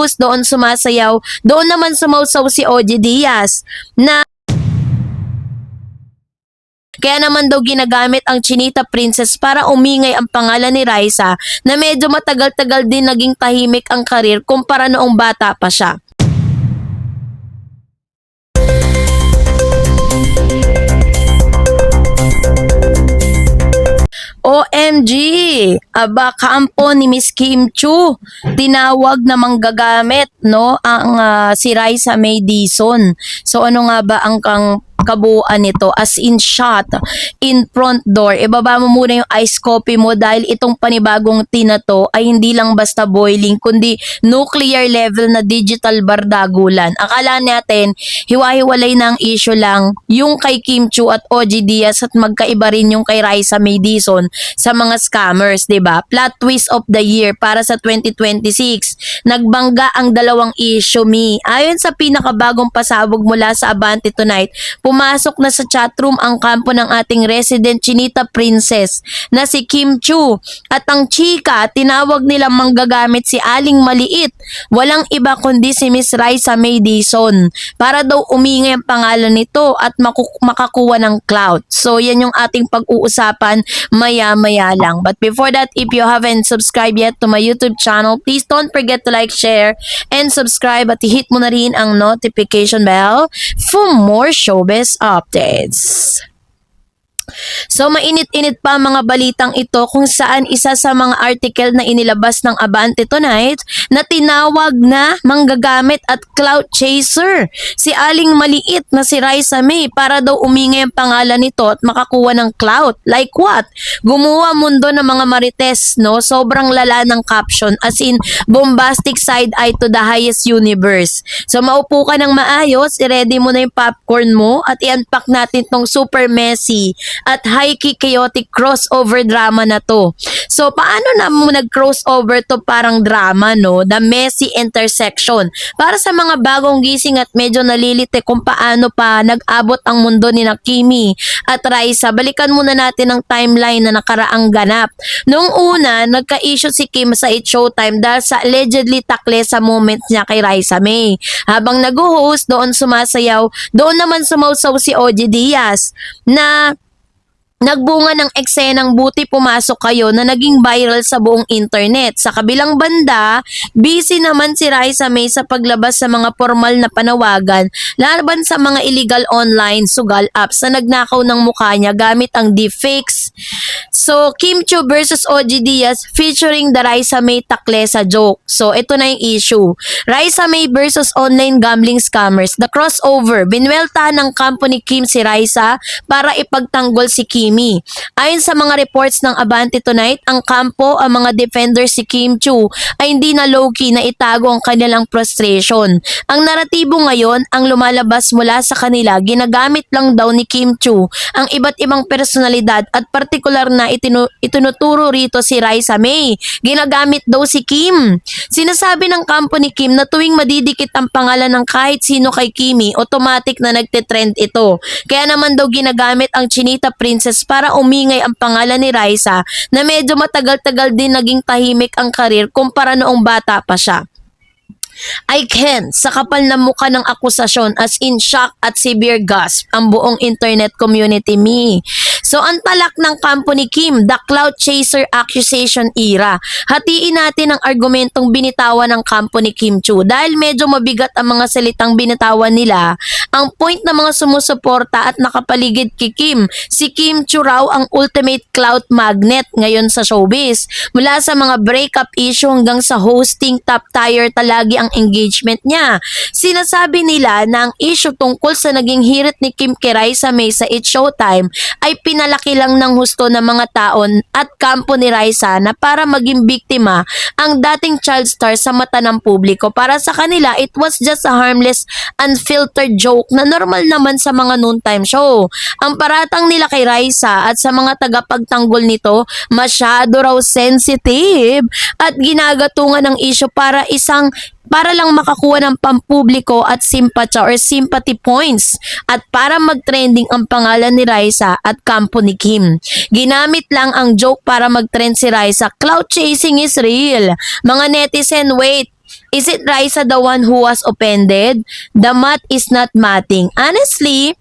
nag-host, doon sumasayaw, doon naman sumausaw si OG Diaz na kaya naman daw ginagamit ang Chinita Princess para umingay ang pangalan ni Raisa na medyo matagal-tagal din naging tahimik ang karir kumpara noong bata pa siya. OMG! Aba, kampo ni Miss Kim Chiu. Tinawag na manggagamit, no, ang si Raisa May Dizon. So ano nga ba ang kabuuan nito? As in shot, in front door. Ibaba mo muna yung ice coffee mo dahil itong panibagong tea na to ay hindi lang basta boiling, kundi nuclear level na digital bardagulan. Akala natin, hiwa-hiwalay na ang issue lang yung kay Kim Chiu at OG Diaz at magkaiba rin yung kay Raisa May Dizon sa mga scammers, 'di ba? Plot twist of the year para sa 2026. Nagbangga ang dalawang issue, mi. Ayon sa pinakabagong pasabog mula sa Abante Tonight, pumasok na sa chatroom ang kampo ng ating resident Chinita Princess na si Kim Chiu at ang chika tinawag nilang manggagamit si Aling Maliit. Walang iba kundi si Miss Raisa May Dizon para daw umingay ang pangalan nito at makakuha ng clout. So yan yung ating pag-uusapan maya-maya lang. But before that, if you haven't subscribed yet to my YouTube channel, please don't forget to like, share, and subscribe at hit mo na rin ang notification bell for more showbiz updates. So mainit-init pa mga balitang ito kung saan isa sa mga article na inilabas ng Abante Tonight na tinawag na manggagamit at clout chaser si Aling Maliit na si Raisa May para daw umingay ang pangalan nito at makakuha ng clout. Like what? Gumawa mundo ng mga marites, no? Sobrang lala ng caption, as in bombastic side eye to the highest universe. So maupo ka ng maayos, i-ready mo na yung popcorn mo at i-unpack natin tong super messy at high-key chaotic crossover drama na to. So, paano na mo nag-crossover to parang drama, no? The messy intersection. Para sa mga bagong gising at medyo nalilite kung paano pa nag-abot ang mundo ni Kimi at Raisa, balikan muna natin ang timeline na nakaraang ganap. Noong una, nagka-issue si Kim sa It's Showtime dahil sa allegedly takle sa moments niya kay Raisa May. Habang nag-host, doon sumasayaw, doon naman sumausaw si OG Diaz na nagbunga ng eksenang buti pumasok kayo na naging viral sa buong internet. Sa kabilang banda, busy naman si Raisa May sa paglabas sa mga formal na panawagan laban sa mga illegal online sugal apps na nagnakaw ng mukha niya gamit ang deepfakes. So, Kim Chiu versus OG Diaz featuring the Raisa May taklesa joke. So, ito na yung issue. Raisa May versus online gambling scammers. The crossover. Binweltahan ng kampo ni Kim si Raisa para ipagtanggol si Kim. Ayon sa mga reports ng Abante Tonight, ang kampo, ang mga defenders si Kim Chiu ay hindi na low-key na itago ang kanilang frustration. Ang naratibo ngayon, ang lumalabas mula sa kanila, ginagamit lang daw ni Kim Chiu ang iba't ibang personalidad at partikular na itinuturo rito si Raisa May. Ginagamit daw si Kim. Sinasabi ng kampo ni Kim na tuwing madidikit ang pangalan ng kahit sino kay Kimi, automatic na nagtitrend ito. Kaya naman daw ginagamit ang Chinita Princess para umingay ang pangalan ni Raisa na medyo matagal-tagal din naging tahimik ang karir kumpara noong bata pa siya. I can't, sa kapal na mukha ng akusasyon, as in shock at severe gasp ang buong internet community, mi. So, ang talak ng kampo ni Kim, the clout chaser accusation era. Hatiin natin ang argumentong binitawan ng kampo ni Kim Chiu dahil medyo mabigat ang mga salitang binitawan nila. Ang point ng mga sumusuporta at nakapaligid kay Kim, si Kim Chiu raw ang ultimate clout magnet ngayon sa showbiz. Mula sa mga breakup issue hanggang sa hosting, top tier talagi ang engagement niya. Sinasabi nila na ang issue tungkol sa naging hirit ni Kim kay Raisa May sa It's Showtime ay pinalaki lang ng husto ng mga taon at kampo ni Raisa na para maging biktima ang dating child star sa mata ng publiko. Para sa kanila, it was just a harmless, unfiltered joke na normal naman sa mga noontime show. Ang paratang nila kay Raisa at sa mga tagapagtanggol nito, masyado raw sensitive at ginagatungan ng issue para lang makakuha ng pampubliko at simpatya or sympathy points at para mag-trending ang pangalan ni Raisa at kampo ni Kim. Ginamit lang ang joke para mag-trend si Raisa. Clout chasing is real. Mga netizen, wait. Is it Raisa the one who was offended? The math is not mathing. Honestly,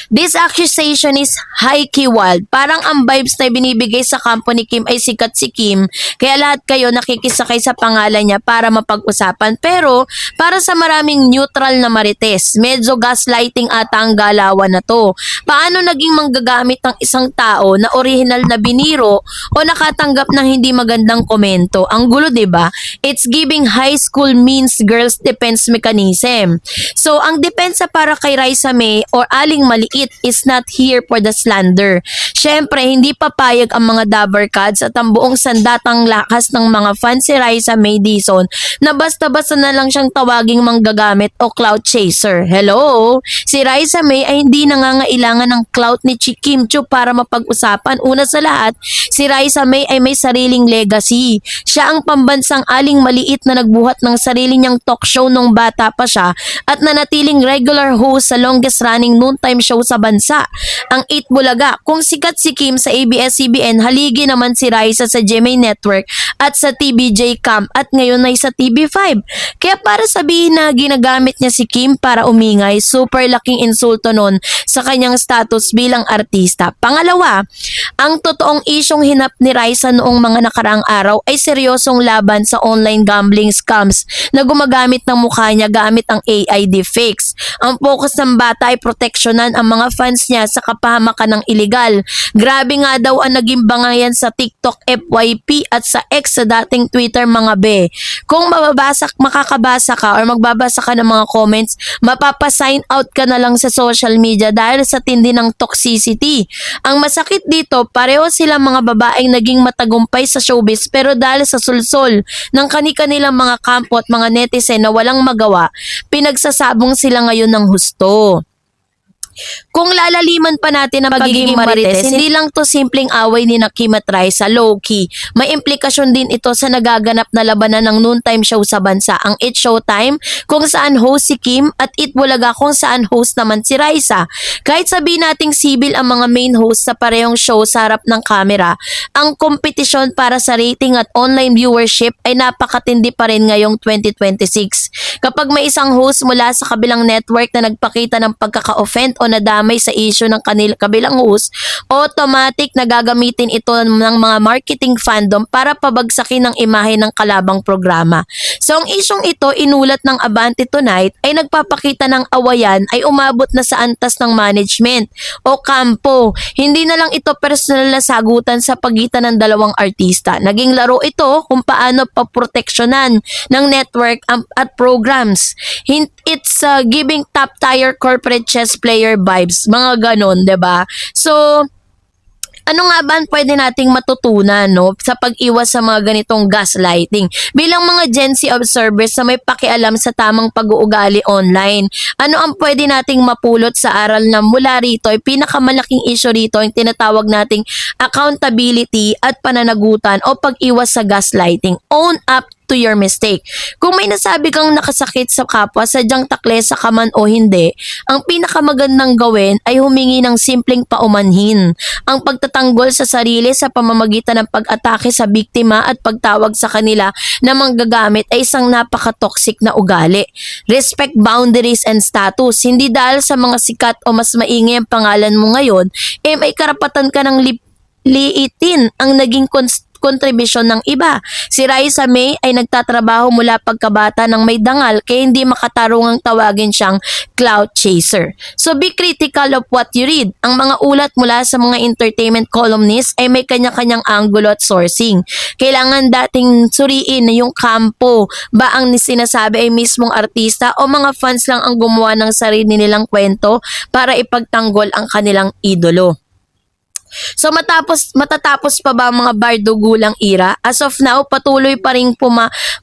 this accusation is high-key wild. Parang ang vibes na binibigay sa kampo ni Kim ay sikat si Kim, kaya lahat kayo nakikisakay sa pangalan niya para mapag-usapan. Pero para sa maraming neutral na marites, medyo gaslighting ata ang galawan na to. Paano naging manggagamit ng isang tao na original na biniro o nakatanggap ng hindi magandang komento? Ang gulo, 'di ba? It's giving high school means girls defense mechanism. So ang depensa para kay Raisa May or Aling Maliit is not here for the slander. Syempre, hindi papayag ang mga Dabbercats at ang buong sandatang lakas ng mga fans si Raisa May Dizon na basta-basta na lang siyang tawaging manggagamit o clout chaser. Hello? Si Raisa May ay hindi nangangailangan ng clout ni Kim Chiu para mapag-usapan. Una sa lahat, si Raisa May ay may sariling legacy. Siya ang pambansang Aling Maliit na nagbuhat ng sarili niyang talk show nung bata pa siya at nanatiling regular host sa longest running noontime show sa bansa, ang 8 Bulaga. Kung sikat si Kim sa ABS-CBN, haligi naman si Raisa sa GMA Network at sa TVJ Camp at ngayon ay sa TV5. Kaya para sabihin na ginagamit niya si Kim para umingay, super laking insulto nun sa kanyang status bilang artista. Pangalawa, ang totoong isyong hinap ni Raisa noong mga nakaraang araw ay seryosong laban sa online gambling scams na gumagamit ng mukha niya gamit ang AI deepfakes. Ang focus ng bata ay proteksyonan ang mga fans niya sa kapahamakan ng iligal. Grabe nga daw ang naging bangayan sa TikTok FYP at sa X sa dating Twitter mga be. Kung makakabasa ka or magbabasa ka ng mga comments, mapapasign out ka na lang sa social media dahil sa tindi ng toxicity. Ang masakit dito, pareho silang mga babaeng naging matagumpay sa showbiz pero dahil sa sulsol ng kani-kanilang mga kampo at mga netizen na walang magawa, pinagsasabong sila ngayon ng husto. Kung lalaliman pa natin ang pagiging marites, hindi lang to simpleng away ni Kim at Raisa, low-key. May implikasyon din ito sa nagaganap na labanan ng noontime show sa bansa, ang It Showtime, kung saan host si Kim at It Bulaga kung saan host naman si Raisa. Kahit sabihin nating sibil ang mga main host sa parehong show sa harap ng kamera, ang kompetisyon para sa rating at online viewership ay napakatindi pa rin ngayong 2026. Kapag may isang host mula sa kabilang network na nagpakita ng pagkaka-offend o nadamay sa issue ng kabilang host, automatic na gagamitin ito ng mga marketing fandom para pabagsakin ang imahe ng kalabang programa. So ang isyong ito inulat ng Abante Tonight ay nagpapakita ng awayan ay umabot na sa antas ng management o kampo. Hindi na lang ito personal na sagutan sa pagitan ng dalawang artista. Naging laro ito kung paano paproteksyonan ng network at programs. It's giving top tier corporate chess player vibes, mga ganon, 'di ba? So ano nga ba ang pwede nating matutunan sa pag-iwas sa mga ganitong gaslighting? Bilang mga Gen Z observers na may pakialam sa tamang pag-uugali online, ano ang pwede nating mapulot sa aral na mula rito ay pinakamalaking issue rito yung tinatawag nating accountability at pananagutan o pag-iwas sa gaslighting. Own up to your mistake. Kung may nasabi kang nakasakit sa kapwa, sadyang taklesa ka man o hindi, ang pinakamagandang gawin ay humingi ng simpleng paumanhin. Ang pagtatanggol sa sarili sa pamamagitan ng pag-atake sa biktima at pagtawag sa kanila na manggagamit ay isang napaka-toxic na ugali. Respect boundaries and status. Hindi dahil sa mga sikat o mas maingay ang pangalan mo ngayon, may karapatan ka ng liitin ang naging kontribusyon ng iba. Si Raisa May ay nagtatrabaho mula pagkabata ng may dangal kaya hindi makatarungang tawagin siyang clout chaser. So be critical of what you read. Ang mga ulat mula sa mga entertainment columnists ay may kanya-kanyang angulo at sourcing. Kailangan dating suriin na yung kampo ba ang sinasabi ay mismong artista o mga fans lang ang gumawa ng sarili nilang kwento para ipagtanggol ang kanilang idolo. So matatapos pa ba ang mga bardugulang era? As of now, patuloy pa rin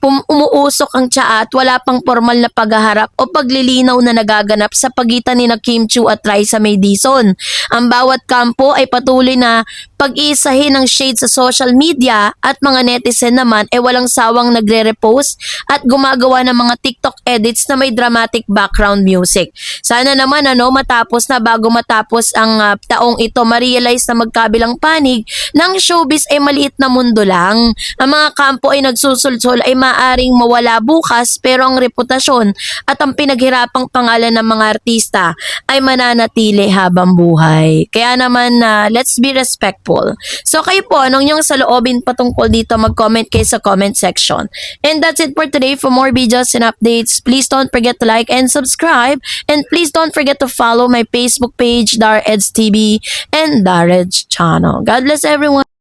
umuusok ang tsaa at wala pang formal na paghaharap o paglilinaw na nagaganap sa pagitan ni Kim Chiu at Raisa May Dizon. Ang bawat kampo ay patuloy na pag-iisahin ng shade sa social media at mga netizen naman walang sawang nagre-repost at gumagawa ng mga TikTok edits na may dramatic background music. Sana naman matapos na bago matapos ang taong ito ma-realize na magkabilang panig ng showbiz maliit na mundo lang. Ang mga kampo nagsusulsol maaring mawala bukas pero ang reputasyon at ang pinaghirapang pangalan ng mga artista ay mananatili habang buhay. Kaya naman let's be respectful. So kayo po, anong yung saloobin patungkol dito, mag-comment kayo sa comment section. And that's it for today. For more videos and updates, please don't forget to like and subscribe. And please don't forget to follow my Facebook page, DarEds TV and DarEds channel. God bless everyone.